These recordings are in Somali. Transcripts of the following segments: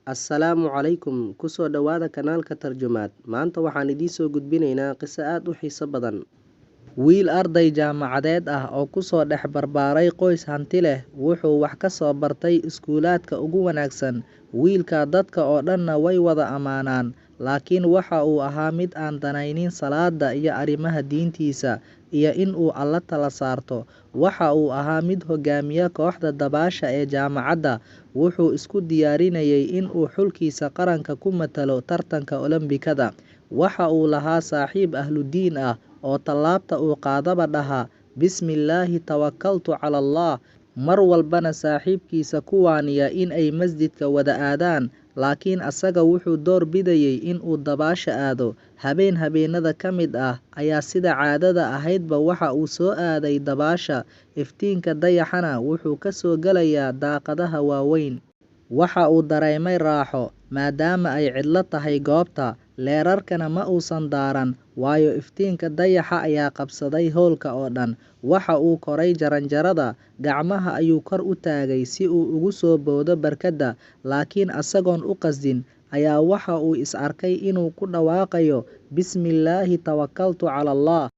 Assalaamu calaykum kusoo dhawaada kanaalka tarjumaad. Maanta waxaan idiin soo gudbinaynaa qiso aad u xiiso badan. Wiil arday jaamacadeed ah oo kusoo dhex barbaaray qoys hanti leh wuxuu wax ka soo bartay iskuulaadka ugu wanaagsan. Wiilka dadka oo dhanna way wada ammaanaan, laakiin waxa uu ahaa mid aan danaynin salaada iyo arrimaha diintiisa iyo in uu Alle tala saarto. Waxa uu ahaa mid hogaamiya kooxda dabaasha ee jaamacadda. Wuxuu isku diyaarinayay in uu xulkiisa qaranka ku matalo tartanka Olombikada. Waxa uu lahaa saaxiib ahludiin ah oo tallaabta uu qaadaba dhaha Bismillaahi tawakkaltu cala Allah. Mar walbana saaxiibkiisa ku waaniya in ay masjidka wada aadaan, laakiin asaga wuxuu door bidayay in uu dabaasha aado. Habeen habeenada ka mid ah ayaa sida caadada ahaydba waxa uu soo aaday dabaasha. Iftiinka dayaxana wuxuu ka soo galayaa daaqadaha waaweyn. Waxa uu dareemay raaxo, maadaama ay cidlo tahay goobta. Leerarkana ma uusan daaran, waayo iftiinka dayaxa ayaa qabsaday hoolka oo dhan. Waxa uu koray jaranjarada, gacmaha ayuu kor u taagay si uu ugu soo boodo barkadda, laakiin asagoon u qasdin ayaa waxa uu is arkay inuu ku dhawaaqayo Bismillaahi tawakkaltu cala Allah.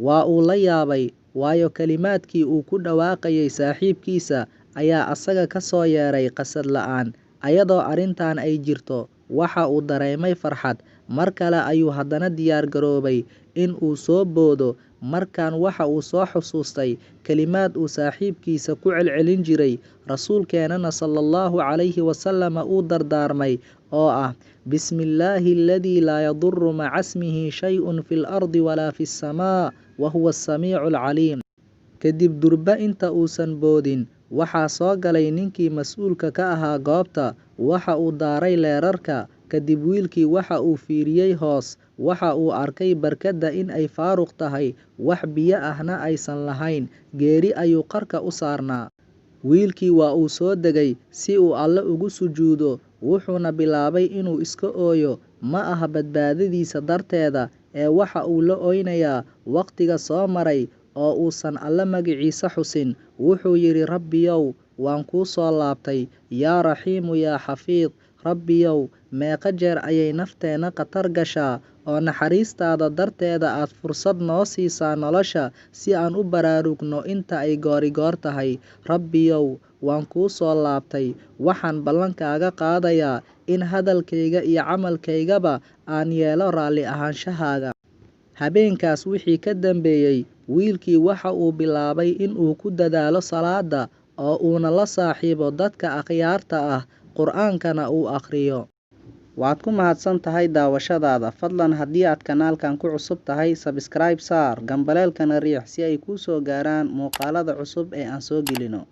Waa uu la yaabay, waayo kalimaadkii uu ku dhawaaqayay saaxiibkiisa ayaa asaga ka soo yeeray qasad la'aan. Ayadoo arrintan ay jirto, waxa uu dareemay farxad. Mar kale ayuu haddana diyaar garoobay in uu soo boodo. Markan waxa uu soo xusuustay kalimaad uu saaxiibkiisa ku celcelin jiray, rasuulkeenana sallallahu calayhi wasallam uu dardaarmay oo ah Bismillaahi alladii laa yadurru maca ismihi shay'un fil ardi walaa fis samaa wa huwa as-samiicul caliim. Kadib durba inta uusan boodin, waxaa soo galay ninkii mas'uulka ka ahaa goobta. Waxa uu daaray leerarka. Kadib wiilkii waxa uu fiiriyay hoos. Waxa uu arkay barkadda in ay faaruq tahay, wax biyo ahna aysan lahayn. Geeri ayuu qarka u saarnaa. Wiilkii waa uu soo degay si uu Alle ugu sujuudo, wuxuuna bilaabay inuu iska ooyo. Ma aha badbaadadiisa darteeda, ee waxa uu la oynayaa waqtiga soo maray oo uusan Alle magaciisa xusin. Wuxuu yidhi Rabbiyow, waan kuu soo laabtay. Yaa Raxiimu yaa Xafiid. Rabbiyow, meeqa jeer ayay nafteena khatar gashaa oo naxariistaada darteeda aad fursad noo siisaa nolosha si aan u baraarugno inta ay goorigoor tahay. Rabbiyow, waan kuu soo laabtay. Waxaan ballankaaga qaadayaa in hadalkayga iyo camalkaygaba aan yeelo raalli ahaanshahaaga. Habeenkaas wixii ka dambeeyay, wiilkii waxa uu bilaabay in uu ku dadaalo salaada oo uuna la saaxiibo dadka akhyaarta ah, Qur'aankana uu akhriyo. Waad ku mahadsan tahay daawashadaada. Fadlan haddii aad kanaalkan ku cusub tahay, subscribe saar, gambaleelkana riix si ay kuu soo gaaraan muuqaalada cusub ee aan soo gelino.